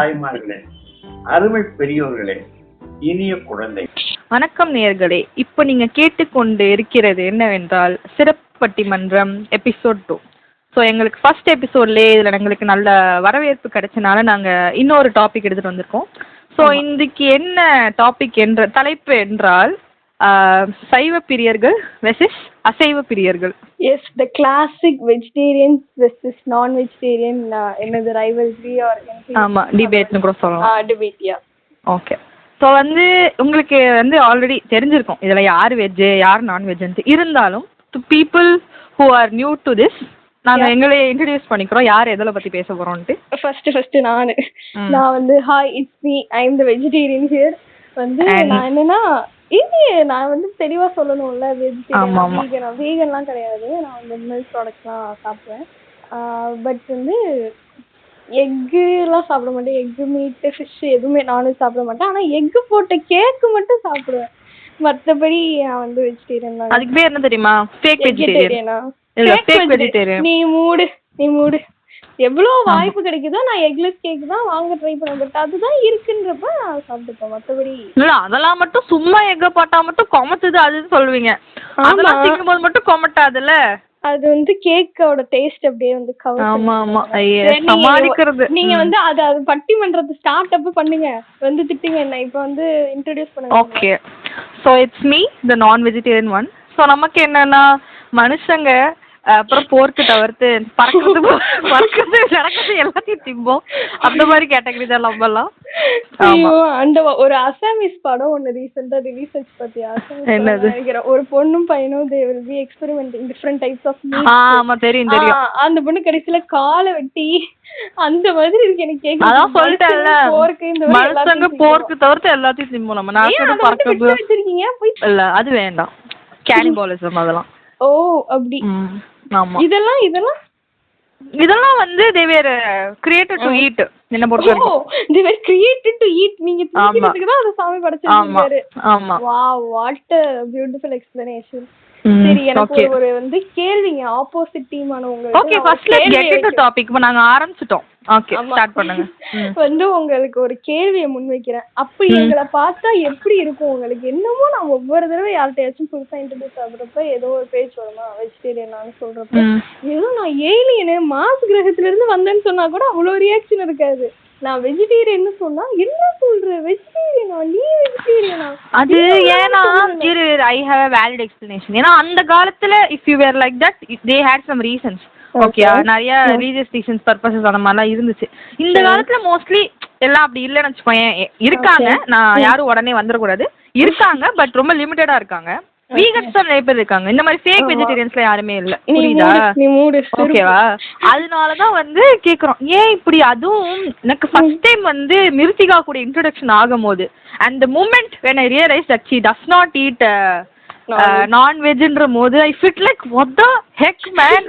தாய்மார்களே, அருமை பெரியோர்களே, இனிய குழந்தை வணக்கம் நேயர்களே. இப்போ நீங்க கேட்டுக்கொண்டு இருக்கிறது என்னவென்றால் சிறப்பு பட்டிமன்றம் எபிசோட் 2. ஸோ எங்களுக்கு ஃபர்ஸ்ட் எபிசோட்லேயே இதில் எங்களுக்கு நல்ல வரவேற்பு கிடைச்சனால நாங்கள் இன்னொரு டாபிக் எடுத்துகிட்டு வந்திருக்கோம். ஸோ இன்றைக்கு என்ன டாபிக் என்ற தலைப்பு என்றால் சைவ பிரியர்கள் வெர்சஸ் அசைவ பிரியர்கள். Yes, the classic vegetarian versus non vegetarian என்னது ரைவல்ரி ஆர் ஆமாம், டிபேட்னு கூட சொல்லலாம். Debate, yeah. ஓகே. ஸோ உங்களுக்கு ஆல்ரெடி தெரிஞ்சிருக்கும் இதில் யார் வெஜ்ஜு யார் நான்வெஜ்ஜுன்ட்டு. இருந்தாலும் to people who are new to this நாங்கள் எங்களை இன்ட்ரடியூஸ் பண்ணிக்கிறோம் யார் எதில் பற்றி பேச போகிறோன்ட்டு. ஃபர்ஸ்ட் நான் hi, it's me, I am the vegetarian here. நான் என்னன்னா நான் தெளிவா சொல்லணும்ல, வெஜிடேரியன் வீகன்லாம் கிடையாது. நான் மில்க் ப்ராடக்ட்ஸ்லாம் சாப்பிடுவேன். பட் எக்குலாம் சாப்பிட மாட்டேன். எக்கு, மீட்டு, ஃபிஷ் எதுவுமே நானும் சாப்பிட மாட்டேன். ஆனால் எக்கு போட்ட கேக்கு மட்டும் சாப்பிடுவேன். மற்றபடி நான் வெஜிடேரியன் தான். அதுக்கு பேர் என்ன தெரியுமா? ஃபேக் வெஜிடேரியனா? நீ மூடு. எவ்வளவு வாய்ப்பு கிடைக்குதோ நான் எக்லெஸ் கேக் தான் வாங்க ட்ரை பண்ணேன். பட் அதுதான் இருக்குன்றப்ப நான் சாப்பிட்டுப்பேன். மற்றபடி இல்ல, அதெல்லாம் மட்டும் சும்மா எக்க போட்டா மட்டும் கொமத்துது அதுன்னு சொல்லுவீங்க. அதெல்லாம் திங்கும்போது மட்டும் கொமட்டாதுல்ல. அது கேக்கோட டேஸ்ட் அப்படியே கவர். ஆமா ஆமா, சமாளிக்கிறது. நீங்க அது பட்டிமன்றத்தை ஸ்டார்ட் அப் பண்ணுங்க, திட்டுங்க என்ன. இப்போ இன்ட்ரோடியூஸ் பண்ணுங்க. Okay. So it's me the நான் வெஜிடேரியன் ஒன். ஸோ நமக்கு என்னன்னா மனுஷங்க அப்புறம் போர்க்கு தவிர்த்து பறக்கிறது நடக்கிறது எல்லாத்தையும் திம்போம். அந்த மாதிரி கேட்டகரி தான் நம்ம எல்லாம். அந்த ஒரு அசாமிஸ் படம் ஒன்னு ரீசெண்டா ரிலீஸ் ஆச்சு பாத்தியா? என்னது? ஒரு பொண்ணும் பையனும் they will be experimenting different types of meat. ஆமா, தெரியும். அந்த பொண்ணு கடைசில காலை வெட்டி அந்த மாதிரி இருக்கு. எனக்கு கேக்க அதான் சொல்லிட்டேன்ல, மனுஷங்க போர்க்கு தவிர்த்து எல்லாத்தையும் திம்போம். நம்ம நாட்டு பறக்கிறது வச்சிருக்கீங்க இல்ல, அது வேண்டாம். கேனிபாலிசம் அதெல்லாம். ஓ, அப்படி. ஆமா, இதெல்லாம் they were created to eat. என்ன பொறுத்தவரைக்கும் they were created to eat. நீங்க திங்கிறதுக்கு தான் அந்த சாமி படைச்சிருக்காரு. ஆமா. wow, what a beautiful explanation. சரி, எனக்கு ஒரு கேள்விங்க ஆப்போசிட் டீம் ஆனவங்க. Okay, first let's get into topic. இப்போ நாங்க ஆரம்பிச்சிட்டோம். ஓகே, ஸ்டார்ட் பண்ணுங்க. உங்களுக்கு ஒரு கேள்வியை முன்வைக்கிறேன். அப்படி எங்களை பார்த்தா எப்படி இருக்கும் உங்களுக்கு? என்னமோ நான் ஒவ்வொரு தடவை யார்கிட்டயாச்சும் புதுசா இன்ட்ரடியூஸ் ஆகுறப்ப ஏதோ ஒரு பேஜ் வருமா வெஜிடேரியனான்னு சொல்றப்ப, ஏதோ நான் ஏலியனு மாஸ் கிரகத்துல இருந்து வந்தேன்னு சொன்னா கூட அவ்வளவு ரியாக்ஷன் இருக்காது. நான் வெஜிடேரியன் சொன்னா என்ன சொல்ற, வெஜிடேரியனா நீ வெஜிடேரியனா? அது ஏன்னா I have a valid explanation. ஏன்னா அந்த காலத்துல if you were like that they had some reasons. Okay, நிறைய ரிலீஜியஸ் ரீசன்ஸ், பர்பஸஸ் அந்த மாதிரிலாம் இருந்துச்சு. இந்த காலத்துல மோஸ்ட்லி எல்லாம் அப்படி இல்லைன்னு வச்சுக்கோங்க. இருக்காங்க, நான் யாரும் உடனே வந்துடக்கூடாது, இருக்காங்க, பட் ரொம்ப லிமிட்டடா இருக்காங்க. வீகன்ஸ் தான் நிறைய பேர் இருக்காங்க. இந்த மாதிரி ஃபேக் வெஜிடேரியன்ஸ்ல யாருமே இல்ல. புரியுதா? ஓகேவா? அதனாலதான் கேக்குறோம் ஏன் இப்படி. அதுவும் எனக்கு ஃபர்ஸ்ட் டைம் மிருத்திகா கூட இன்ட்ரோடக்ஷன் ஆகும் போது and the moment when I realized that she does not eat non-vegன்ற போது I felt like what the heck man,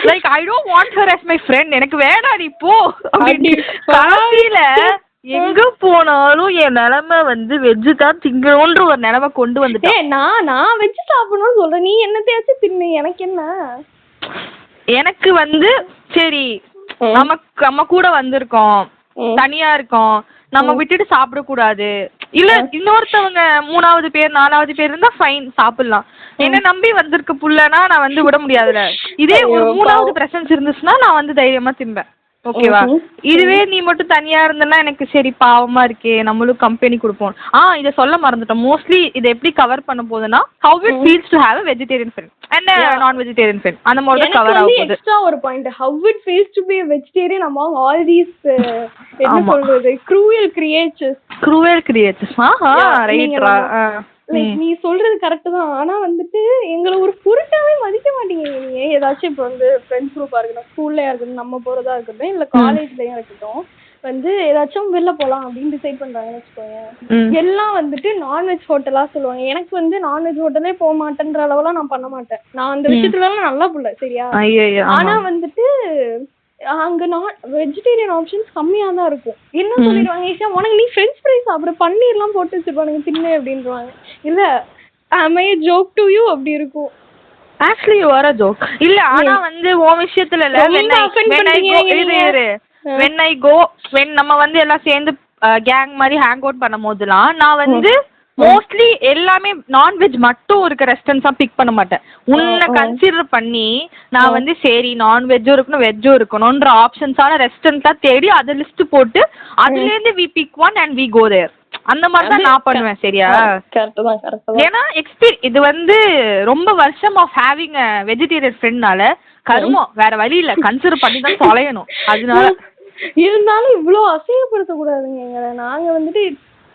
like I don't want her as my friend. எனக்கு வேணாம், நீ போ அப்படி. கடைசியில எங்க போனாலும் என் நிலைமை வெஜ்ஜு தான் திங்கணும்ன்ற ஒரு நிலைமை கொண்டு வந்துட்டேன். நான் வெஜ்ஜு சாப்பிடணும்னு சொல்றேன், நீ என்னத்தையாச்சும் தின்னு, எனக்கு என்ன. எனக்கு சரி, நம்ம கூட வந்திருக்கோம், தனியா இருக்கோம், நம்ம விட்டுட்டு சாப்பிடக்கூடாது. இல்ல இன்னொருத்தவங்க 3வது பேர் 4வது பேர் இருந்தா ஃபைன், சாப்பிடலாம். என்ன நம்பி வந்திருக்க புள்ளனா நான் விட முடியாதுல. இதே ஒரு 3வது பிரசன்ஸ் இருந்துச்சுன்னா நான் தைரியமா திம்பேன். ஓகேவா? இதுவே நீ மட்டும் தனியா இருந்தனா எனக்கு சரி பாவமா இருக்கே, நம்மளும் கம்பெனி கொடுப்போம். இத சொல்ல மறந்துட்டோம். மோஸ்ட்லி இத எப்படி கவர் பண்ண போகுதுன்னா how it feels to have a vegetarian friend and a non-vegetarian friend. அந்த மாதிரி கவர் ஆக போகுது. எக்ஸ்ட்ரா ஒரு point, how it feels to be a vegetarian among all these என்ன சொல்றது, cruel creatures. ரைட்ரா. நீ சொல்றது கரெக்ட் தான். ஆனா எங்களை ஒரு பொருட்டாவே மதிக்க மாட்டேங்கிறீங்க. நீங்க ஏதாச்சும் இப்போ ஃப்ரெண்ட்ஸ் குரூப்பா இருக்கட்டும், ஸ்கூல்லயா இருக்கட்டும், நம்ம போறதா இருக்கட்டும், இல்ல காலேஜ்லயும் இருக்கட்டும், ஏதாச்சும் வெளில போலாம் அப்படின்னு டிசைட் பண்றாங்கன்னு வச்சுக்கோங்க. எல்லாம் நான்வெஜ் ஹோட்டலா சொல்லுவாங்க. எனக்கு நான்வெஜ் ஹோட்டலே போக மாட்டேன்ற அளவுலாம் நான் பண்ண மாட்டேன். நான் அந்த விஷயத்துல எல்லாம் நல்லா புள்ள, சரியா? ஆனா அங்க வெஜிடேரியன் ஆப்ஷன்ஸ் கம்மியா தான் இருக்கும். என்ன சொல்லிடுவாங்க, ஈஸியா உனக்கு நீ ஃப்ரெஞ்ச் ஃப்ரைஸ் சாப்பிட பன்னீர்லாம் போட்டு வச்சிருப்பானுங்க தின்னு அப்படின்றாங்க. இல்ல am I a joke to you அப்படி இருக்கும். Actually you are a joke. இல்ல ஆனா உன் விஷயத்துல இல்ல, when I go when நம்ம வந்து எல்லாம் சேர்ந்து கேங் மாதிரி ஹேங் அவுட் பண்ணும் போதெல்லாம் நான் வந்து மோஸ்ட்லி எல்லாமே நான்வெஜ் மட்டும் இருக்க ரெஸ்டாரண்ட்ஸா பிக் பண்ண மாட்டேன். உன்னை கன்சிடர் பண்ணி நான் வந்து சரி நான்வெஜ்ஜும் இருக்கணும் வெஜ்ஜும் இருக்கணும்ன்ற ஆப்ஷன்ஸான ரெஸ்டாரண்ட்ஸா தேடி அதை லிஸ்ட் போட்டு அதுல இருந்து we pick one and we go there. அந்த மாதிரி தான் நான் பண்ணுவேன். சரியா? ஏன்னா இது வந்து ரொம்ப வருஷம் ஆஃப் ஹேவிங் வெஜிடேரியன் ஃப்ரெண்ட்னால கருமம் வேற வழி இல்ல, கன்சிடர் பண்ணி தான் தொலையணும். அதனால இருந்தாலும் இவ்வளவு அசிங்கப்படுத்த கூடாதுங்க. நாங்க வந்துட்டு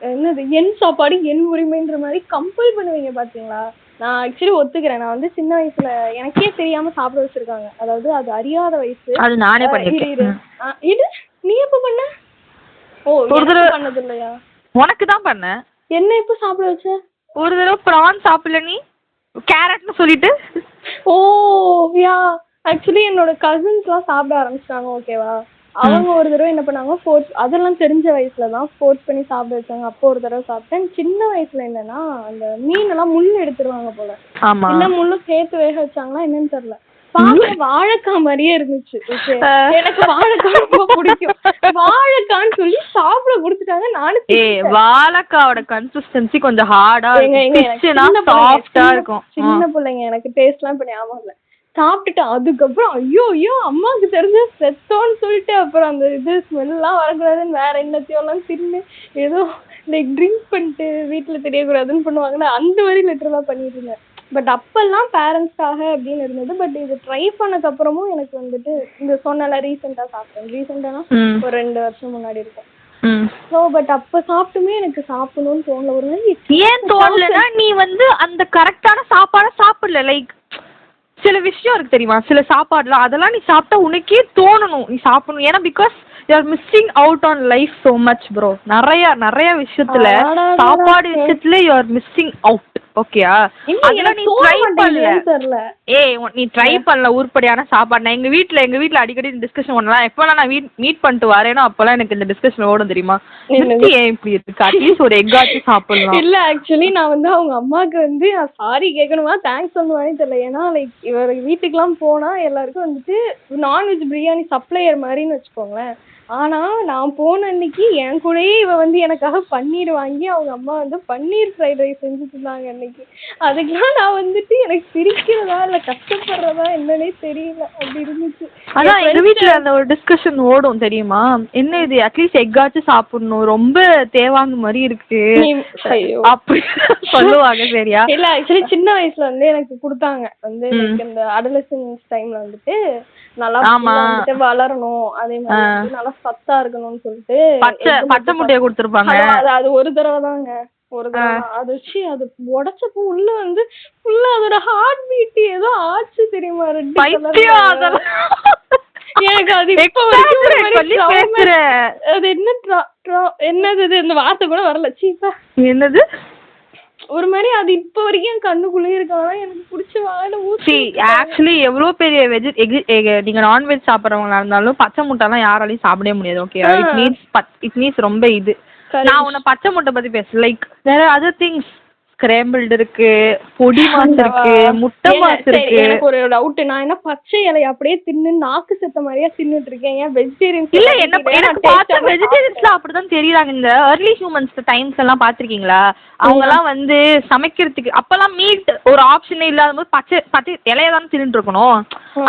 என்னது என் சாப்பாடு என் உரிமைன்ற மாதிரி கம்பல் பண்ணுவீங்க பாத்தீங்களா? நான் ஆக்சுவலி ஒத்துக்கிறேன். நான் வந்து சின்ன வயசுல எனக்கே தெரியாம சாப்பிட வச்சிருக்காங்க. அதாவது அது அறியாத வயசு. அது நானே பண்ணிருக்கேன். இது நீ எப்ப பண்ண? ஓ ஒரு தடவை பண்ணது இல்லையா? உனக்கு தான் பண்ணேன். என்ன எப்ப சாப்பிட வச்ச? ஒரு தடவை ப்ரான் சாப்பிடல நீ கேரட்னு சொல்லிட்டு. ஓ யா ஆக்சுவலி என்னோட கசின்ஸ்லாம் சாப்பிட ஆரம்பிச்சிட்டாங்க. ஓகேவா? அவங்க ஒரு தடவை என்ன பண்ணாங்க, ஃபோர்ஸ் அதெல்லாம் தெரிஞ்ச வயசுல தான் ஃபோர்ஸ் பண்ணி சாப்பிட வச்சாங்க. அப்போ ஒரு தடவை சாப்பிட்டேன். சின்ன வயசுல என்னன்னா அந்த மீன் எல்லாம் முள்ளு எடுத்துருவாங்க போல, இல்ல முள்ளு சேர்த்து வேக வச்சாங்களா என்னன்னு தெரியல. பார்க்க வாழைக்காய் மாதிரியே இருந்துச்சு. எனக்கு வாழைக்காய் ரொம்ப பிடிக்கும். வாழைக்கான்னு சொல்லி சாப்பிட கொடுத்துட்டாங்க. நானும் வாழைக்காயோட கன்சிஸ்டன்சி கொஞ்சம் ஹார்டா இருக்கும். சின்ன பிள்ளைங்க எனக்கு டேஸ்ட் எல்லாம் இப்ப ஞாபகம் இல்லை. சாப்பிட்டுட்டு அதுக்கப்புறம் ஐயோ ஐயோ அம்மாவுக்கு தெரிஞ்ச செத்தோன்னு சொல்லிட்டு அப்புறம் அந்த இது ஸ்மெல்லாம் வரக்கூடாதுன்னு வேற என்னத்தையோ எல்லாம் தின்னு ஏதோ லைக் ட்ரிங்க் பண்ணிட்டு வீட்டுல தெரியக்கூடாதுன்னு பண்ணுவாங்கன்னா அந்த மாதிரி லிட்டரலா பண்ணிட்டு இருந்தேன். பட் அப்பெல்லாம் பேரண்ட்ஸ்க்காக அப்படின்னு இருந்தது. பட் இது ட்ரை பண்ணதுக்கு அப்புறமும் எனக்கு வந்துட்டு இந்த சொன்னல ரீசெண்டா சாப்பிட்டேன். ரீசெண்டானா ஒரு 2 வருஷம் முன்னாடி இருக்கும். சோ பட் அப்ப சாப்பிட்டுமே எனக்கு சாப்பிடணும்னு தோணல. ஒரு நாள் ஏன் தோணலன்னா நீ வந்து அந்த கரெக்டான சாப்பாட சாப்பிடல. லைக் சில விஷயம் இருக்கு தெரியுமா, சில சாப்பாடுலாம் அதெல்லாம் நீ சாப்பிட்டா உனக்கே தோணணும் நீ சாப்பிடணும். ஏன்னா because you are missing out on life so much bro. நிறைய விஷயத்துல சாப்பாடு விஷயத்துல யூ ஆர் மிஸ்ஸிங் அவுட். ஓகேயா? அதெல்லாம் நீ ட்ரை பண்ணல. நீ ட்ரை பண்ணல உருப்படியான சாப்பாடு. நான் எங்க வீட்ல அடிக்கடி டிஸ்கஷன் பண்ணலாம். எப்பெல்லாம் நான் மீட் பண்ணிட்டு வரேனோ அப்பெல்லாம் எனக்கு இந்த டிஸ்கஷன் ஓடும் தெரியுமா. ஏன் இப்படி இருக்கு, அட்லீஸ்ட் ஒரு எக்காச்சு சாப்பிடலாம். இல்ல ஆக்சுவலி நான் வந்து அவங்க அம்மாக்கு வந்து சாரி கேட்கணுமா தேங்க்ஸ் சொல்லுவானே தெரியல. ஏன்னா லைக் இவர் வீட்டுக்கு எல்லாம் போனா எல்லாருக்கும் வந்துட்டு நான்வெஜ் பிரியாணி சப்ளையர் மாதிரின்னு வச்சுக்கோங்களேன். ஆனா நான் போன அன்னைக்கு என் கூடயே இவ வந்து எனக்காக பன்னீர் வாங்கி அவங்க அம்மா வந்து பன்னீர் ஃப்ரைட் ரைஸ் செஞ்சுட்டு இருந்தாங்க அன்னைக்கு. அதுக்கெல்லாம் நான் வந்துட்டு எனக்கு சிரிக்கிறதா இல்ல கஷ்டப்படுறதா என்னன்னே தெரியல. அப்படி இருந்துச்சு. அதான் எங்க வீட்டுல அந்த ஒரு டிஸ்கஷன் ஓடும் தெரியுமா, என்ன இது அட்லீஸ்ட் எக்காச்சு சாப்பிடணும், ரொம்ப தேவாங்க மாதிரி இருக்கு அப்படி சொல்லுவாங்க. சரியா? இல்ல ஆக்சுவலி சின்ன வயசுல வந்து எனக்கு கொடுத்தாங்க வந்து இந்த அடலசன்ஸ் டைம்ல வந்துட்டு நல்லா வந்துட்டு வளரணும், அதே மாதிரி நல்லா சத்தா இருக்கணும்னு சொல்லிட்டு பச்சை முட்டையை கொடுத்துருப்பாங்க. அது ஒரு தடவை தாங்க, ஒரு தடவை அது வச்சு அது உடைச்சப்போ உள்ள வந்து ஃபுல்லா அதோட ஹார்ட் பீட் ஏதோ ஆச்சு தெரியுமா. எனக்கு அது அது என்னது இந்த வார்த்தை கூட வரல. சீப்பா என்னது ஒரு மாதிரி அது இப்ப வரைக்கும் கண்ணுக்குள்ளே இருக்காங்க. எனக்கு பிடிச்ச வாயில ஊசி. ஆக்சுவலி எவ்வளவு பெரிய நீங்க நான்வெஜ் சாப்பிடறவங்களா இருந்தாலும் பச்சை முட்டைலாம் யாராலையும் சாப்பிடவே முடியாது. ஓகே, இட் மீன்ஸ் ரொம்ப இது. நான் உன்ன பச்சை முட்டை பத்தி பேச லைக் வேற அதர் திங்ஸ். ஸ்கிராம்பிள்டு இருக்கு, பொடி மாஸ் இருக்கு, முட்டை மாஸ் இருக்கு. எனக்கு ஒரு டவுட், நான் என்ன பச்சை இலை அப்படியே தின்னு நாக்கு செத்த மாதிரியா தின்னுட்டு இருக்கேன். ஏன் வெஜிடேரியன் இல்ல? எனக்கு பார்த்தா வெஜிடேரியன்ஸ்ல அப்படிதான் தெரியுறாங்க. இந்த early humans டைம்ஸ் எல்லாம் பாத்திருக்கீங்களா? அவங்க எல்லாம் வந்து சமைக்கிறதுக்கு அப்பெல்லாம் மீட் ஒரு ஆப்ஷனே இல்லாத போது பச்சை இலைய தானே தின்னுட்டு இருக்கணும்.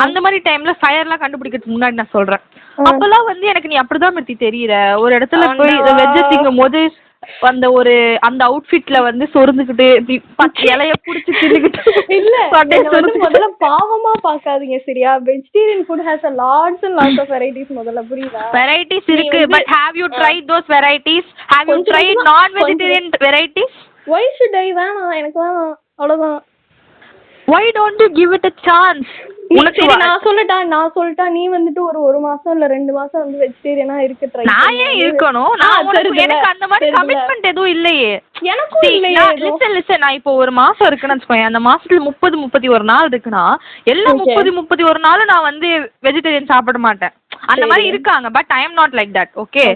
அந்த மாதிரி டைம்ல ஃபயர் எல்லாம் கண்டுபிடிக்கிறதுக்கு முன்னாடி நான் சொல்றேன். அப்பெல்லாம் வந்து எனக்கு நீ அப்படிதான் பத்தி தெரியற. ஒரு இடத்துல போய் வெஜ் திங்கும் போது அந்த அவுட்ஃபிட்ல வந்து சொரிஞ்சுக்கிட்டு இலைய புடிச்சு தின்னுக்கிட்டு இல்ல முதல்ல பாவமா பாக்காதீங்க சரியா. Vegetarian food has a lots and lots of varieties. முதல்ல புரியுதா? varieties இருக்கு, but have you tried those varieties? Have you tried non vegetarian varieties? Why should I? வேணாம் எனக்கு வேணாம் அவ்வளவுதான். Why don't you give it a chance? நான் சொல்லட்டா நீ வந்துட்டு ஒரு மாசம் இல்ல 2 மாசம் வந்து வெஜிடேரியனா இருக்க ட்ரை. நான் ஏன் இருக்கணும்? எனக்கு அந்த மாதிரி கமிட்மெண்ட் எதுவும் இல்லையே. எனக்கும் இல்லையே. லிசன் நான் இப்போ ஒரு மாசம் இருக்குன்னு வச்சுக்கோங்க. அந்த மாசத்துல 30-31 நாள் இருக்குன்னா எல்லா 30-31 நாளும் நான் வந்து வெஜிடேரியன் சாப்பிட மாட்டேன். அந்த மாதிரி இருக்காங்க. But I am not like that. Okay,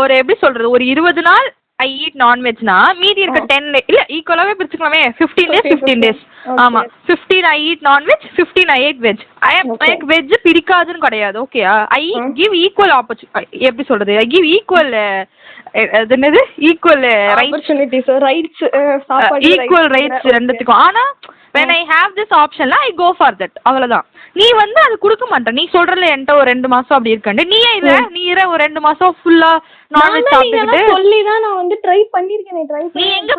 ஒரு எப்படி சொல்றது, ஒரு 20 நாள் ஐ ஈட் நான்வெஜ்னா மீதி இருக்க 10 இல்ல ஈக்குவலாவே பிரிச்சுக்கலாமே 15 days 15 days. ஆமா 15 I eat non veg 15 I eat veg. எனக்கு வெஜ் பிடிக்காதுன்னு கிடையாது ஓகேயா. ஐ கிவ் ஈக்குவல் ஆப்பர்ச்சுனிட்டி எப்படி சொல்றது ஐ கிவ் ஈக்குவல் அது என்னது equal opportunities rights equal rights ரெண்டுத்துக்கும். ஆனா when I have this option I go for that அவ்வளவுதான். நீ வந்து அது கொடுக்க மாட்ட. நீ சொல்றல என்கிட்ட ஒரு 2 மாசம் அப்படி இருக்கண்டு நீ இல்ல நீ ஒரு 2 மாசம் ஃபுல்லா நான்வெஜ் சாப்பிட்டுட்டு சொல்லி தான் நான் வந்து ட்ரை பண்ணிருக்கேன். நீ எங்க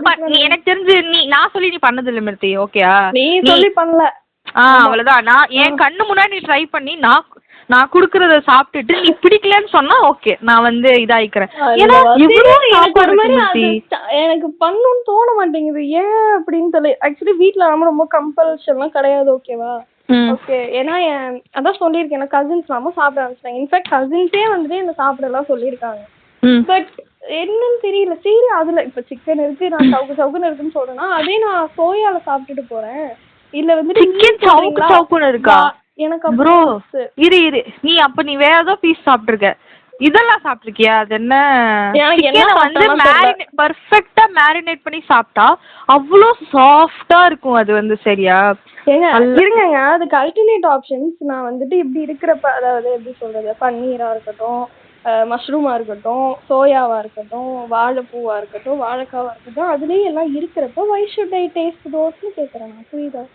எனக்கு தெரிஞ்சு நான் சொல்லி நீ பண்ணது இல்ல மிருத்தி ஓகேயா. நீ சொல்லி பண்ணல அவ்வளவுதான். நான் என் கண்ணு முன்னாடி நீ ட்ரை பண்ணி நான் குடுக்கறத சாப்பிட்டுட்டு நீ பிடிக்கலன்னு சொன்னா ஓகே நான் வந்து இதாயிக்கிறேன். எனக்கு பண்ணணும்னு தோண மாட்டேங்குது ஏன் அப்படின்னு சொல்லி. ஆக்சுவலி வீட்டுல நம்ம ரொம்ப கம்பல்ஷன்லாம் கிடையாது ஓகேவா. ஓகே ஏன்னா அதான் சொல்லியிருக்கேன் எனக்கு கசின்ஸ் நம்ம சாப்பிட ஆரம்பிச்சிட்டாங்க. இன்ஃபேக்ட் கசின்ஸே வந்துட்டு என்ன சாப்பிடலாம் சொல்லியிருக்காங்க. பட் என்னன்னு தெரியல சரி அதுல இப்ப சிக்கன் இருக்கு நான் சவுக்குன்னு இருக்குன்னு சொல்றேன்னா அதே நான் சோயால சாப்பிட்டுட்டு போறேன். இல்ல வந்து சிக்கன் சவுக்குன்னு இருக்கா எனக்கு ப்ரோ இரு நீ அப்ப நீ வேற ஏதோ பீஸ் சாப்பிட்டுருக்க இதெல்லாம் சாப்பிட்டுருக்கியா. அது என்ன வந்து பர்ஃபெக்டா மேரினேட் பண்ணி சாப்பிட்டா அவ்வளோ சாஃப்டா இருக்கும் அது வந்து சரியா. இருங்க அதுக்கு அல்டர்னேட் ஆப்ஷன்ஸ் நான் வந்துட்டு இப்படி இருக்கிறப்ப அதாவது எப்படி சொல்றது பன்னீரா இருக்கட்டும் மஷ்ரூமா இருக்கட்டும் சோயாவா இருக்கட்டும் வாழைப்பூவா இருக்கட்டும் வாழைக்காவா இருக்கட்டும் அதுலயே எல்லாம் இருக்கிறப்ப வை ஷுட் ஐ டேஸ்ட் தோஸ்னு கேக்குறேன். புரியுதா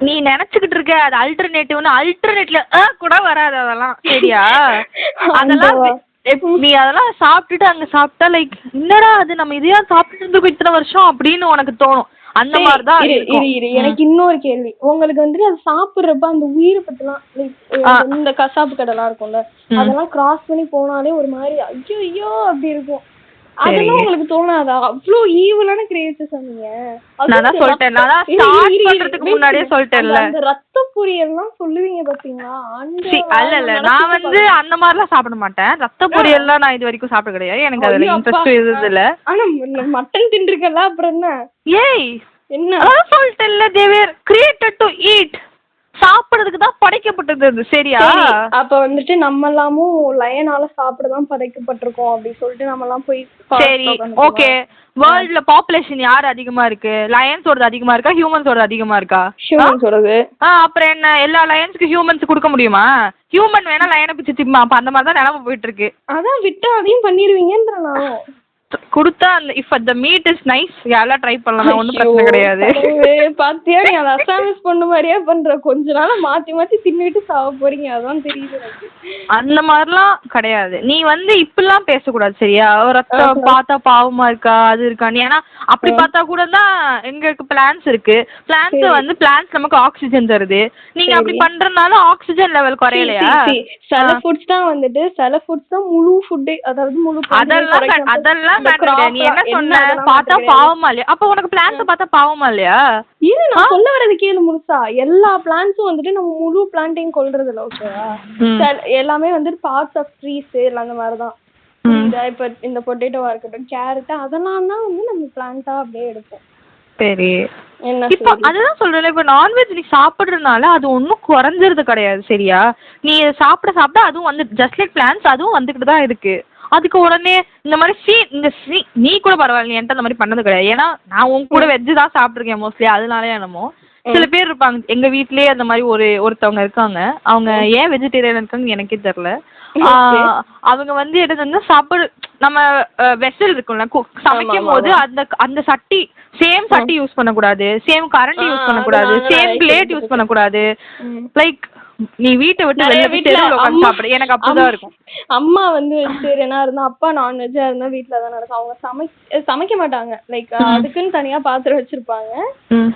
நீ நினைச்சுக்கிட்டு இருக்க அது அல்டர்னேட்ல கூட வராது அதெல்லாம் சரியா. அதெல்லாம் நீ அதெல்லாம் சாப்பிட்டுட்டு அங்க சாப்பிட்டா லைக் என்னடா அது நம்ம இதையா சாப்பிட்டு இருந்திருக்கோம் இத்தனை வருஷம் அப்படின்னு உனக்கு தோணும். அந்த மாதிரிதான் எனக்கு இன்னொரு கேள்வி. உங்களுக்கு வந்துட்டு அது சாப்பிடுறப்ப அந்த உயிரை பத்திலாம் லைக் இந்த கசாப்பு கடை எல்லாம் இருக்கும்ல அதெல்லாம் கிராஸ் பண்ணி போனாலே ஒரு மாதிரி ஐயோ அப்படி இருக்கும். அதெல்லாம் உங்களுக்கு தோணாதா அவ்வளோ ஈவலான கிரியேச்சர்ஸ் நீங்க. நான் தான் சொல்லிட்டேன் நான் ஸ்டார்ட் பண்றதுக்கு முன்னாடியே சொல்லிட்டேன்ல அந்த ரத்த பொரியல்லாம் சொல்லுவீங்க பாத்தீங்களா. அல்ல நான் வந்து அந்த மாதிரிலாம் சாப்பிட மாட்டேன். ரத்த பொரியல்லாம் நான் இது வரைக்கும் சாப்பிட கிடையாது. எனக்கு அதுல இன்ட்ரெஸ்ட் இருந்தது இல்ல. ஆனா மட்டன் தின்றுக்கல அப்புறம் என்ன ஏய் என்ன சொல்லிட்டேன்ல they were created to eat சாப்பிடுறதுக்கு தான் படைக்கப்பட்டது சரியா. அப்ப வந்துட்டு நம்ம எல்லாமும் லயனால சாப்பிடதான் படைக்கப்பட்டிருக்கோம் அப்படி சொல்லிட்டு நம்ம எல்லாம் போய் சரி ஓகே. வேர்ல்ட்ல பாப்புலேஷன் யார் அதிகமா இருக்கு லயன்ஸோட அதிகமா இருக்கா ஹியூமன்ஸோட அதிகமா இருக்கா. ஹியூமன்ஸோடது. அப்புறம் என்ன எல்லா லயன்ஸ்க்கு ஹியூமன்ஸ் கொடுக்க முடியுமா. ஹியூமன் வேணா லயனை பிச்சு திம்மா அப்ப அந்த மாதிரி தான் நிலைமை போயிட்டு இருக்கு. அதான் விட்டா அதையும் பண்ணிருவீங்கன்ற நான் குடுத்தா அந்த if the meet is nice யாரெல்லாம் ட்ரை பண்ணலாம் ஒன்றும் பிரச்சனை கிடையாது. பாத்தியா நீ அதை அசாமிஸ் பண்ண மாதிரியா பண்ற கொஞ்ச நாள் மாத்தி தின்னுட்டு சாவ போறீங்க அதான் தெரியுது. அந்த மாதிரிலாம் கிடையாது. நீ வந்து இப்பெல்லாம் பேசக்கூடாது சரியா. ரத்தம் பார்த்தா பாவமா இருக்கா அது இருக்கான்னு. ஏன்னா அப்படி பார்த்தா கூட தான் எங்களுக்கு பிளான்ஸ் இருக்கு. பிளான்ஸ் வந்து பிளான்ஸ் நமக்கு ஆக்சிஜன் தருது. நீங்க அப்படி பண்றதுனால ஆக்சிஜன் லெவல் குறையலையா. சில ஃபுட்ஸ் தான் வந்துட்டு சில ஃபுட்ஸ் தான் முழு ஃபுட் அதாவது முழு அதெல்லாம் நீ என்ன சொன்ன பார்த்தா பாவமா இல்லையா. அப்ப உனக்கு பிளான்ஸ் பார்த்தா பாவமா இல்லையா. இது நான் சொல்ல வரது கேளு முழுசா. எல்லா பிளான்ஸும் வந்துட்டு நம்ம முழு பிளான்ட்டையும் கொல்றது இல்ல ஓகேவா. எல்லாமே வந்துட்டு பார்ட்ஸ் ஆஃப் ட்ரீஸ் அந்த மாதிரிதான். இப்ப இந்த பொட்டேட்டோவா இருக்கட்டும் கேரட் அதெல்லாம் தான் வந்து நம்ம பிளான்ட்டா அப்படியே எடுப்போம். சரி இப்ப அதுதான் சொல்றேன். இப்ப நான்வெஜ் நீ சாப்பிடுறதுனால அது ஒன்னும் குறைஞ்சது கிடையாது சரியா. நீ சாப்பிட அதுவும் வந்து ஜஸ்ட் லைக் பிளான்ஸ் அதுவும் வந்துகிட்டு தான் இருக்கு. அதுக்கு உடனே இந்த மாதிரி நீ கூட பரவாயில்ல என்கிட்ட அந்த மாதிரி பண்ணது கிடையாது. ஏன்னா நான் உன் கூட வெஜ்ஜு தான் சாப்பிட்டுருக்கேன் மோஸ்ட்லி. அதனாலே என்னமோ சில பேர் இருப்பாங்க எங்க வீட்லயே அந்த மாதிரி ஒருத்தவங்க இருக்காங்க. அவங்க ஏன் வெஜிடேரியன் இருக்காங்க எனக்கே தெரியல. அவங்க வந்து எடுத்து சாப்பாடு நம்ம வெசல் இருக்கும்ல சமைக்கும் போது அந்த சட்டி சேம் சட்டி யூஸ் பண்ணக்கூடாது சேம் கரண்டி யூஸ் பண்ணக்கூடாது சேம் பிளேட் யூஸ் பண்ணக்கூடாது. லைக் நீ வீட்டை விட்டு வெளில போய் தெருவுல உட்கார்ந்து சாப்பிடு. எனக்கு அப்படிதான் இருக்கும். அம்மா வந்து வெஜிடேரியனா இருந்தா அப்பா நான்வெஜ்ஜா இருந்தா வீட்டுல தான் நடக்கும். அவங்க சமைக்க மாட்டாங்க. லைக் அதுக்குன்னு தனியா பாத்திரம் வச்சிருப்பாங்க.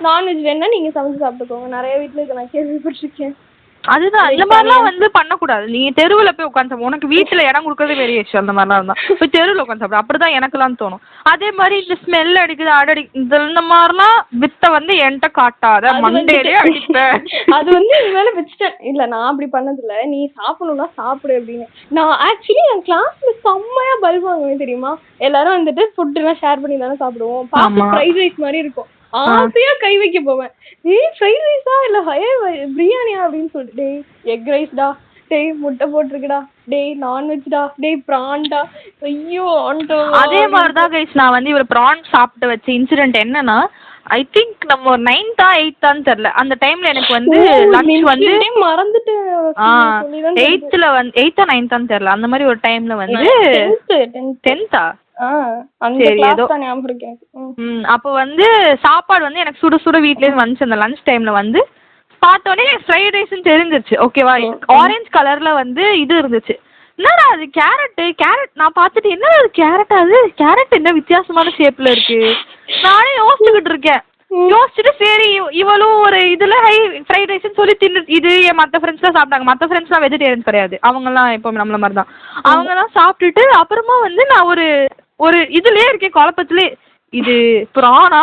நான்வெஜ் வேணா நீங்க சமைச்சு சாப்பிட்டுக்கோங்க. நிறைய வீட்டுல இதை நான் கேள்விப்பட்டிருக்கேன். அதுதான் அந்த மாதிரிலாம் வந்து பண்ணக்கூடாது. நீ தெருவில் போய் உட்காந்து உனக்கு வீட்டில் இடம் கொடுக்கறது பெரிய விஷயம். அந்த மாதிரிலாம் இருந்தால் போய் தெருவில் உட்காந்து சாப்பிடு. அப்படிதான் எனக்குலாம் தோணும். அதே மாதிரி இந்த ஸ்மெல் அடிக்குது அடடி இந்த மாதிரிலாம் வித்தை வந்து என்கிட்ட காட்டாத மண்டேலே அடிப்பேன். அது வந்து இது மேலே வச்சுட்டேன். இல்லை நான் அப்படி பண்ணதில்ல. நீ சாப்பிடணும்னா சாப்பிடு அப்படின்னு. நான் ஆக்சுவலி என் கிளாஸ்ல செம்மையா பல்ப் வாங்குவேன் தெரியுமா. எல்லாரும் வந்துட்டு ஃபுட் எல்லாம் ஷேர் பண்ணி தானே சாப்பிடுவோம். பார்த்து ஃப்ரைட் ரைஸ் மாதிரி இருக்கும். ஆசையா கை வைக்க போவேன். ஃப்ரைட் ரைஸா இல்ல பிரியாணியா அப்படின்னு சொல்லிட்டு எக் ரைஸ்டா டேய் முட்டை போட்டிருக்குடா, டேய் நான்வெஜ்டா, டேய் பிரான்டா, ஐயோ ஆண்டோ. அதே மாதிரிதான் கைஸ் நான் வந்து இவர் ப்ரான் சாப்பிட்டு வச்ச இன்சிடென்ட் என்னன்னா, ஐ திங்க் நம்ம 9th 8th தெரியல, அந்த டைம்ல எனக்கு வந்து லஞ்ச் வந்து மறந்துட்டு 8th 9th தெரியல, அந்த மாதிரி ஒரு டைம்ல வந்து 10th சரி ஏதோ அப்போ வந்து சாப்பாடு வந்து எனக்கு சுட சுட வீட்ல இருந்து வந்துச்சு. அந்த லஞ்ச் டைம்ல வந்து பார்த்தோன்னே ஃப்ரைட் ரைஸ்ன்னு தெரிஞ்சிருச்சு. ஓகேவா, ஆரஞ்சு கலர்ல வந்து இது இருந்துச்சு. என்னடா அது கேரட் நான் பார்த்துட்டு என்ன அது கேரட், அது கேரட் என்ன வித்தியாசமான ஷேப்ல இருக்கு நானே யோசிச்சுக்கிட்டு இருக்கேன். யோசிச்சுட்டு சரி இவளும் ஒரு இதுல ஃப்ரைட் ரைஸ்ன்னு சொல்லி தின்னு, இது என் மற்ற ஃப்ரெண்ட்ஸ் தான் சாப்பிட்டாங்க. மற்ற ஃப்ரெண்ட்ஸ்லாம் வெஜிடேரியன்ஸ் கிடையாது, அவங்கெல்லாம் இப்போ நம்மள மாதிரி தான். அவங்கெல்லாம் சாப்பிட்டுட்டு அப்புறமா வந்து நான் ஒரு இதுலயே இருக்கேன் குழப்பத்திலே, இது ப்ரானா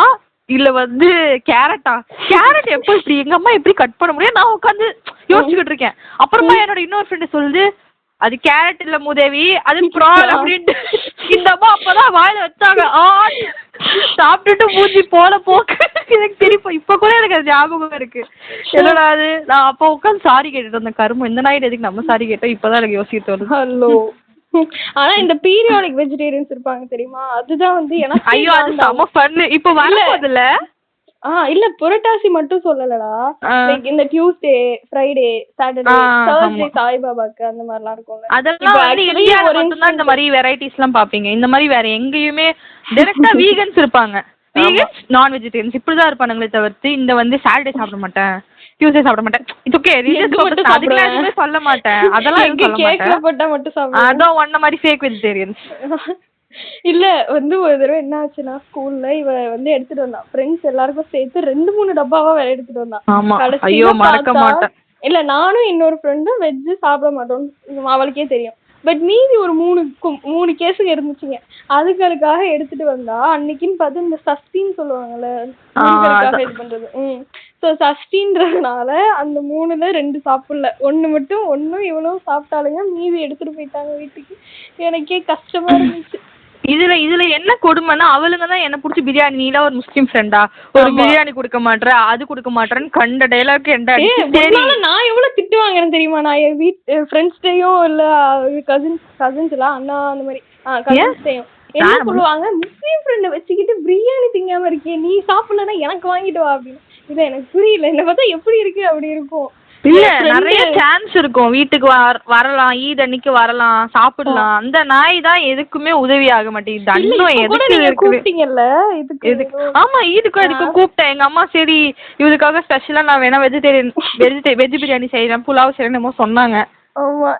இல்ல வந்து கேரட்டா, கேரட் எப்போ இப்படி எங்க அம்மா எப்படி கட் பண்ண முடியும் நான் உட்காந்து யோசிச்சுக்கிட்டு இருக்கேன். அப்புறமா என்னோட இன்னொரு ஃப்ரெண்டு சொல்லுது, அது கேரட் இல்ல மூதேவி, அது ப்ரான் அப்படின்ட்டு. இந்த அம்மா அப்பதான் வாயில வச்சாங்க. சாப்பிட்டுட்டு மூஞ்சி போக்கு எனக்கு தெரியும். இப்ப கூட எனக்கு அது ஞாபகம் இருக்கு. என்னடா அது, நான் அப்ப உட்காந்து சாரி கேட்டுட்டு இருந்தேன். கரும்பு இந்த நாயிட்டு எதுக்கு நம்ம சாரி கேட்டோம், இப்பதான் எனக்கு யோசிக்க தோணுது. ஹலோ. ஆனா இந்த பீரியாடிக் வெஜிடேரியன்ஸ் இருப்பாங்க தெரியுமா, அதுதான் வந்து எனக்கு ஐயோ அது செம ஃபன். இப்ப வரல இல்ல புரட்டாசி மட்டும் சொல்லலடா, லைக் இந்த டியூஸ்டே, ஃப்ரைடே, சாட்டர்டே, தர்ஸ்டே சாய்பாபாக்கு அந்த மாதிரிலாம் இருக்கும்ல. அதெல்லாம் வந்து இந்தியால மட்டும் தான் இந்த மாதிரி வெரைட்டிஸ் எல்லாம் பாப்பீங்க. இந்த மாதிரி வேற எங்கேயுமே டைரக்டா வீகன்ஸ் இருப்பாங்க. வீகன்ஸ் நான் வெஜிடேரியன்ஸ் இப்படிதான் இருப்பானுங்களே தவிர்த்து இந்த வந்து சாட்டர்டே சாப்பிட மாட்டேன், டியூஸ்டே சாப்பிட மாட்டேன், இட்ஸ் ஓகே ரிலீஜியஸ் அதுக்கெல்லாம் எதுவுமே சொல்ல மாட்டேன். அதெல்லாம் எதுவும் சொல்ல மாட்டேன். அதான் ஒன்ன மாதிரி ஃபேக் வெஜிடேரியன்ஸ். இல்ல வந்து ஒரு தடவை என்ன ஆச்சுன்னா, ஸ்கூல்ல இவ வந்து எடுத்துட்டு வந்தா, ஃப்ரெண்ட்ஸ் எல்லாருக்கும் சேர்த்து 2-3 டப்பாவா வேற எடுத்துட்டு வந்தா. ஐயோ மறக்க மாட்டேன். இல்ல நானும் இன்னொரு ஃப்ரெண்டும் வெஜ் சாப்பிட மாட்டோம் அவளுக்கே தெரியும். பட் மீதி ஒரு 3 கேஸுங்க இருந்துச்சுங்க. அதுக்காக எடுத்துட்டு வந்தா, அன்னைக்குன்னு பார்த்து இந்த சஷ்டின்னு சொல்லுவாங்கல்ல, இது பண்றது. ஸோ சஷ்டின்றதுனால அந்த 3ல 2 சாப்பிடல, 1 மட்டும் இவனும் சாப்பிட்டாலுங்க, மீதி எடுத்துட்டு போயிட்டாங்க வீட்டுக்கு. எனக்கே கஷ்டமா இருந்துச்சு. இதுல என்ன கொடுமைன்னா, அவளுங்க தான் என்ன புடிச்சு பிரியாணி, நீலாம் ஒரு முஸ்லீம் ஃப்ரெண்டா, ஒரு பிரியாணி கொடுக்க மாட்டேற, அது கொடுக்க மாட்டேன்னு கண்ட டைலாக் என்ன. நான் எவ்வளவு திட்டு வாங்குறேன் தெரியுமா, நான் என் ஃப்ரெண்ட்ஸ்டையும் இல்ல கசின்ஸ் எல்லாம் அண்ணா அந்த மாதிரி கசின்ஸ்டையும் என்ன சொல்லுவாங்க, முஸ்லீம் ஃப்ரெண்டை வச்சுக்கிட்டு பிரியாணி திங்காம இருக்கே, நீ சாப்பிடலன்னா எனக்கு வாங்கிட்டு வா அப்படின்னு. இல்ல எனக்கு புரியல, என்ன பார்த்தா எப்படி இருக்கு அப்படி இருக்கும். இல்ல நிறைய சான்ஸ் இருக்கும், வீட்டுக்கு வரலாம், ஈத் அன்னைக்கு வரலாம், சாப்பிடலாம். அந்த நாய் தான் எதுக்குமே உதவி ஆக மாட்டேங்குது. அன்னும் எதுக்கு ஆமா ஈதுக்கும் எதுக்கும் கூப்பிட்டேன். எங்க அம்மா சரி இவளுக்காக ஸ்பெஷலா நான் வேணா வெஜ் பிரியாணி செய்யறேன், புலாவ் செய்யறேன் சொன்னாங்க. ஆமா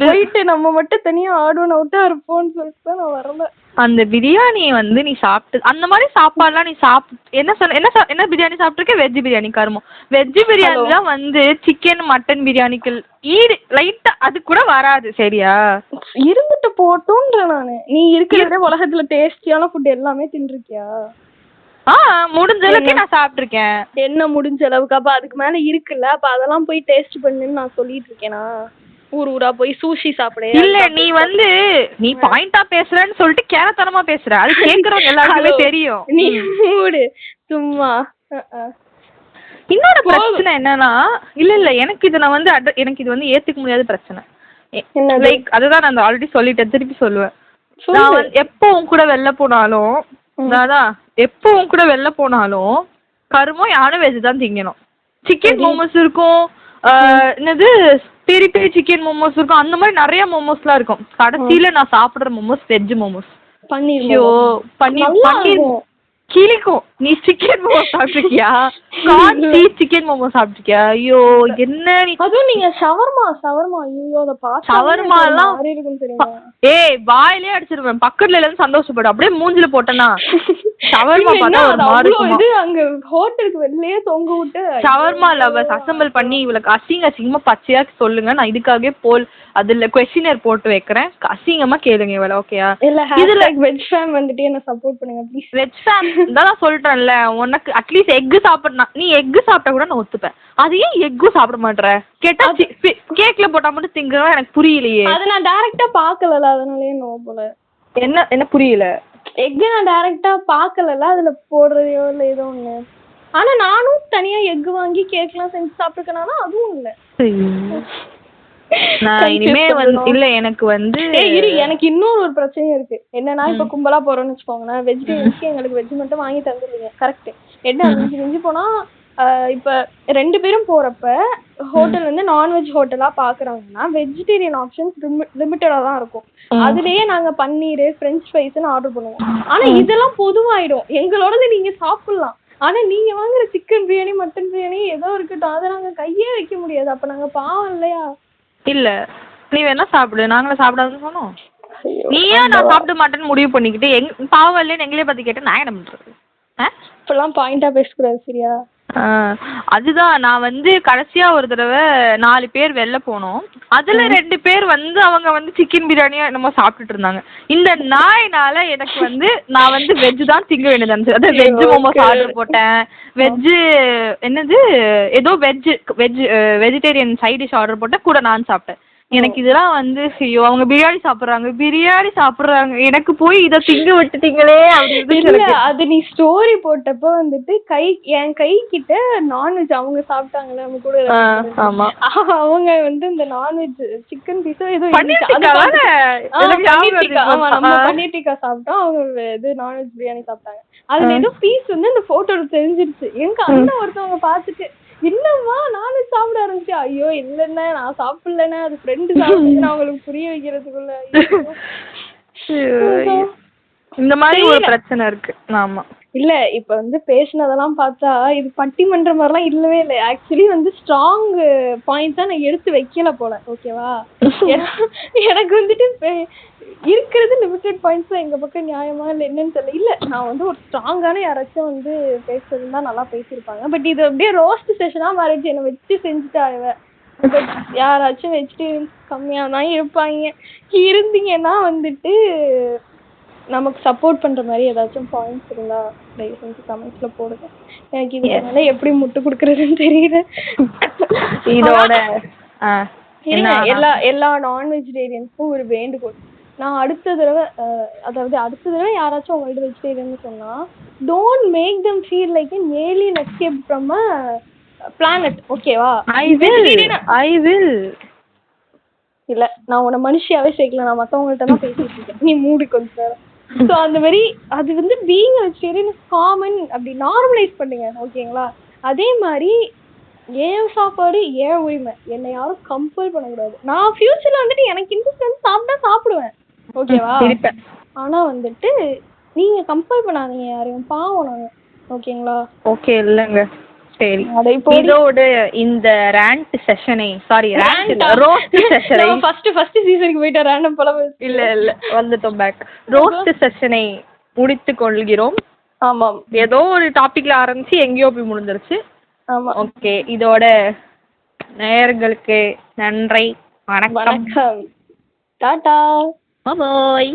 போயிட்டு நம்ம மட்டும் தனியா ஆடுவன் அவுட்டா இருப்போம்னு சொல்லிட்டு நான் வரல. அந்த பிரியாணியை வந்து நீ சாப்பிட்டு, அந்த மாதிரி சாப்பாடுலாம் நீ என்ன பிரியாணி சாப்பிட்டுருக்க, வெஜ் பிரியாணி கருமம். வெஜ் பிரியாணிலாம் வந்து சிக்கன் மட்டன் பிரியாணிக்கு லைட்டா அது கூட வராது சரியா. இருந்துட்டு போட்டோன்ற நானு. நீ இருக்கிறதே உலகத்துல டேஸ்டியான ஃபுட் எல்லாமே தின்றுக்கியா? முடிஞ்ச அளவுக்கு நான் சாப்பிட்டுருக்கேன். என்ன முடிஞ்ச அளவுக்கு? அப்ப அதுக்கு மேல இருக்குல்ல, அப்ப அதெல்லாம் போய் டேஸ்ட் பண்ணுன்னு நான் சொல்லிட்டு இருக்கேனா? ஊரா போய் சூஷி சாப்பிடு. இல்ல நீ பாயிண்டா பேசுறன்னு சொல்லிட்டு கேரத்தனமா பேசுற, அது கேக்குறவங்க எல்லாருக்குமே தெரியும். நீ மூடு சும்மா. இன்னொரு பிரச்சனை என்னன்னா, இல்ல எனக்கு இது நான் வந்து எனக்கு இது வந்து ஏத்துக்க முடியாத பிரச்சனை. லைக் அதுதான் நான் ஆல்ரெடி சொல்லிட்டேன், திருப்பி சொல்லுவேன். நான் எப்போ உன் கூட வெளில போனாலும் எப்பவும் கூட வெளில போனாலும் கருமம் யாரும் வெஜ் தான் திங்கணும். சிக்கன் மோமோஸ் இருக்கும், என்னது பெரிய பெரிய சிக்கன் மோமோஸ் இருக்கும், அந்த மாதிரி நிறைய மோமோஸ்லாம் இருக்கும். கடைசியில நான் சாப்பிடுற மோமோஸ் வெஜ் மோமோஸ். பன்னீர் கிளிக்கும். நீ சிக்கன் மோமோஸ் சாப்பிட்டுருக்கியா? சிக்கன் மோமோஸ் சாப்பிட்டுருக்கியா? ஐயோ என்ன நீ. அதுவும் நீங்க ஷவர்மா ஐயோ அத பாத்து ஷவர்மா எல்லாம் ஏய் வாயிலே அடிச்சிருவேன். பக்கத்துல எல்லாம் சந்தோஷப்படும், அப்படியே மூஞ்சில போட்டனா ஷவர்மா பார்த்தா ஒரு மாதிரி இருக்கும். இது அங்க ஹோட்டலுக்கு வெளியே தொங்க விட்டு ஷவர்மா லவர்ஸ் அசெம்பிள் பண்ணி இவளுக்கு அசிங்கமா பச்சையா சொல்லுங்க. நான் இதுக்காகவே அதுல क्वेश्चनर போட்டு வைக்கிறேன், அசிங்கமா கேளுங்க இவள. ஓகேயா? இதுல வெஜ் ஃபேம் வந்துட்டு என்ன சப்போர்ட் பண்ணுங்க ப்ளீஸ். வெஜ் ஃபேம் தான் சொல்றேன்ல, உனக்கு அட்லீஸ்ட் எக் சாப்பிடணும். நீ எக் சாப்பிட்டா கூட நான் ஒத்துப்பேன். அது ஏன் எக்கும் சாப்பிட மாட்டற? கேட்டா கேக்ல போட்டா மட்டும் திங்கறோம், எனக்கு புரியலையே. அத நான் டைரக்டா பார்க்கல, அதனாலயே நோ போல. என்ன புரியல? எக் நான் டைரக்டா பார்க்கல, அதுல போடுறதையோ இல்ல ஏதோ ஒண்ணு. ஆனா நானும் தனியா எக் வாங்கி கேக்லாம் செஞ்சு சாப்பிட்டுக்கனால அதுவும் இல்ல. நான் இனிமே இல்ல எனக்கு இரு, எனக்கு இன்னொரு ஒரு பிரச்சனையும் இருக்கு. என்னன்னா இப்ப கும்பலா போறோம்னு வச்சுக்கோங்களேன், வெஜிடேரியன்ஸ்க்கு எங்களுக்கு வெஜ் மட்டும் வாங்கி தந்துருவீங்க, கரெக்ட். என்ன மிஞ்சி போனா இப்ப 2 பேரும் போறப்ப ஹோட்டல் வந்து நான்வெஜ் ஹோட்டலா பாக்குறாங்கன்னா வெஜிடேரியன் ஆப்ஷன்ஸ் லிமிட்டடா தான் இருக்கும். அதுலயே நாங்க பன்னீர், பிரெஞ்ச் ஃப்ரைஸ்ன்னு ஆர்டர் பண்ணுவோம். ஆனா இதெல்லாம் பொதுவாயிடும், எங்களோடது நீங்க சாப்பிடலாம். ஆனா நீங்க வாங்குற சிக்கன் பிரியாணி, மட்டன் பிரியாணி ஏதோ இருக்கட்டும், அதை நாங்க கையே வைக்க முடியாது. அப்ப நாங்க பாவம் இல்லையா? இல்ல நீ வேணா சாப்பிடு, நாங்களும் சாப்பிடாதுன்னு சொன்னோம். நீயா நான் சாப்பிட மாட்டேன்னு முடிவு பண்ணிக்கிட்டு பாவம் இல்லைன்னு எங்களே பத்தி கேட்டு நான் என்ன பண்றது? இப்பெல்லாம் பாயிண்டா பேசக்கூடாது சரியா? அதுதான் நான் கடைசியா ஒரு தடவை 4 பேர் வெளில போனோம். அதுல 2 பேர் அவங்க சிக்கன் பிரியாணியா என்னமோ சாப்பிட்டுட்டு இருந்தாங்க. இந்த நாயினால எனக்கு நான் வெஜ் தான் திங்க வேண்டியது இருந்துச்சு. அதாவது வெஜ் மோமோஸ் ஆர்டர் போட்டேன், வெஜ் என்னது ஏதோ வெஜிடேரியன் சைட் டிஷ் ஆர்டர் போட்டேன், கூட நான் சாப்பிட்டேன். எனக்கு இதெல்லாம் ஐயோ அவங்க பிரியாணி சாப்பிடுறாங்க எனக்கு போய் இதை திங்க விட்டுட்டீங்களே அப்படின்னு. அது நீ ஸ்டோரி போட்டப்ப என் கை கிட்ட நான்வெஜ் அவங்க சாப்பிட்டாங்களே அவங்க கூட. ஆமா அவங்க இந்த நான்வெஜ் சிக்கன் பீஸோ ஏதோ பன்னீர் டிக்கா சாப்பிட்டோம், அவங்க இது நான்வெஜ் பிரியாணி சாப்பிட்டாங்க. அதுல ஏதோ பீஸ் இந்த போட்டோல தெரிஞ்சிருச்சு. எங்க அண்ணன் ஒருத்தவங்க பாத்துட்டு இல்லம்மா நானும் சாப்பிட ஆரம்பிச்சேன். ஐயோ இல்லன்னா நான் சாப்பிடலன்னா அது ஃப்ரெண்டு சாப்பிடுன்னு அவங்களுக்கு புரிய வைக்கிறதுக்குள்ள இந்த மாதிரி ஒரு பிரச்சனை இருக்கு. ஆமா இல்ல இப்ப பேசினதெல்லாம் பார்த்தா இது பட்டிமன்ற மாதிரிலாம் இல்லவே இல்லை. ஆக்சுவலி ஸ்ட்ராங் பாயிண்ட் தான் நான் எடுத்து வைக்கல போல. ஓகேவா? எனக்கு இருக்கிறது லிமிட்டட் பாயிண்ட்ஸ் தான். எங்க பக்கம் நியாயமா இல்லை என்னன்னு தெரியல. இல்ல நான் ஒரு ஸ்ட்ராங்கான யாராச்சும் பேசுறதுன்னா நல்லா பேசியிருப்பாங்க. பட் இது அப்படியே ரோஸ்ட் செஷனா மாறிடுச்சு. என்னை வச்சு செஞ்சுட்டா இவ. பட் யாராச்சும் வெஜிடேரியன்ஸ் கம்மியா தான் இருப்பாங்க. இருந்தீங்கன்னா நமக்கு சப்போர்ட் பண்ற மாதிரி ஏதாச்சும் பாயிண்ட்ஸ் இருந்தா தயவு செஞ்சு கமெண்ட்ஸ்ல போடுங்க. எனக்கு இதனால எப்படி முட்டு கொடுக்கறதுன்னு தெரியல. இதோட எல்லா நான் வெஜிடேரியன்ஸ்க்கும் ஒரு வேண்டுகோள். நான் அடுத்த தடவை யாராச்சும் உங்கள்ட்ட வெஜிடேரியன் சொன்னா don't make them feel like an alien escaped from a planet. ஓகேவா? I will. இல்ல நான் உன்னை மனுஷியாவே சேர்க்கல, நான் மத்தவங்கள்ட்ட தான் பேசிட்டு இருக்கேன். நீ மூடி கொஞ்ச நேரம். ஸோ அந்த மாதிரி அது பீயிங் வெஜிடேரியன் காமன் அப்படி நார்மலைஸ் பண்ணுங்க. ஓகேங்களா? அதே மாதிரி ஏன் சாப்பாடு ஏன் உரிமை, என்னை யாரும் கம்பல் பண்ணக்கூடாது. நான் ஃபியூச்சர்ல எனக்கு இன்ட்ரெஸ்ட் சாப்பிட்டா சாப்பிடுவேன். ஓகேவா? ஆனா நீங்க கம்பல் பண்ணாதீங்க யாரையும், பாவம் நாங்க. ஓகேங்களா? ஓகே இல்லங்க சரி. இதோட இந்த ரேண்ட் செஷனை ரோஸ்ட் செஷனை ஃபர்ஸ்ட் சீசனுக்கு போயிட்டா ரேண்டம் போல இல்ல வந்துட்டோம் பேக். ரோஸ்ட் செஷனை முடித்துக் கொள்கிறோம். ஆமாம், ஏதோ ஒரு டாபிக்ல ஆரம்பிச்சு எங்கேயோ போய் முடிஞ்சிருச்சு. ஆமா ஓகே. இதோட நேயர்களுக்கு நன்றி, வணக்கம், டாடா, பாய்.